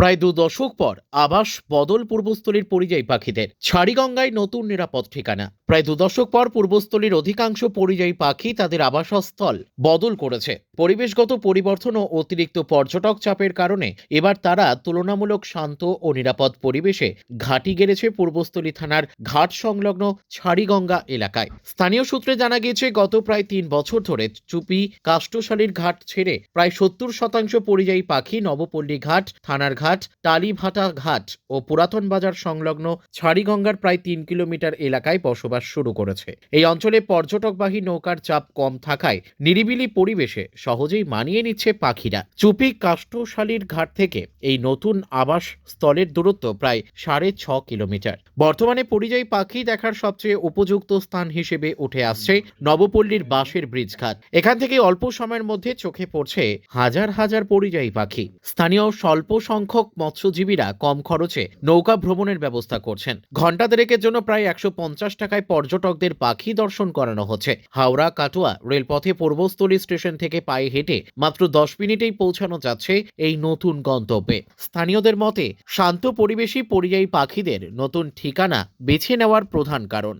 প্রায় ২ দশক পর আবাস বদল পূর্বস্থলীর পরিযায়ী পাখিদের। ছাড়িগঙ্গায় নতুন নিরাপদ ঠিকানা। প্রায় ২ দশক পর পূর্বস্থলীর অধিকাংশ পরিযায়ী পাখি তাদের আবাসস্থল বদল করেছে। পরিবেশগত পরিবর্তন ও অতিরিক্ত পর্যটক চাপের কারণে এবার তারা তুলনামূলক শান্ত ও নিরাপদ পরিবেশে ঘাঁটি গেড়েছে পূর্বস্থলী থানার ঘাট সংলগ্ন ছাড়িগঙ্গা এলাকায়। স্থানীয় সূত্রে জানা গিয়েছে, গত প্রায় ৩ বছর ধরে চুপি কাষ্ঠশালীর ঘাট ছেড়ে প্রায় ৭০% পরিযায়ী পাখি নবপল্লী ঘাট, থানার ঘাট, টালিভাটা ঘাট ও পুরাতন বাজার সংলগ্ন ছাড়িগঙ্গার প্রায় ৩ কিলোমিটার এলাকায় বসবাস শুরু করেছে। এই অঞ্চলে পর্যটকবাহী নৌকার চাপ কম থাকায় নিরিবিলি পরিবেশে সহজেই মানিয়ে নিচ্ছে পাখিরা। চুপি কাষ্ঠশালীর ঘাট থেকে এই নতুন আবাস স্থলের দূরত্ব প্রায় ৬.৫ কিলোমিটার। বর্তমানে পরিযায়ী পাখি দেখার সবচেয়ে উপযুক্ত স্থান হিসেবে উঠে আসছে নবপল্লীর বাঁশের ব্রিজ ঘাট। এখান থেকে অল্প সময়ের মধ্যে চোখে পড়ছে হাজার হাজার পরিযায়ী পাখি। স্থানীয় স্বল্প সংখ্যক মৎস্যজীবীরা কম খরচে নৌকা ভ্রমণের ব্যবস্থা করছেন। ঘণ্টা দেড়েকের জন্য প্রায় ১৫০ টাকায় পর্যটকদের পাখি দর্শন করানো হচ্ছে। হাওড়া কাটোয়া রেলপথে পূর্বস্থলী স্টেশন থেকে পায়ে হেঁটে মাত্র ১০ মিনিটেই পৌঁছানো যাচ্ছে এই নতুন গন্তব্যে। স্থানীয়দের মতে শান্ত পরিবেশই পরিযায়ী পাখিদের নতুন ঠিকানা বেছে নেওয়ার প্রধান কারণ।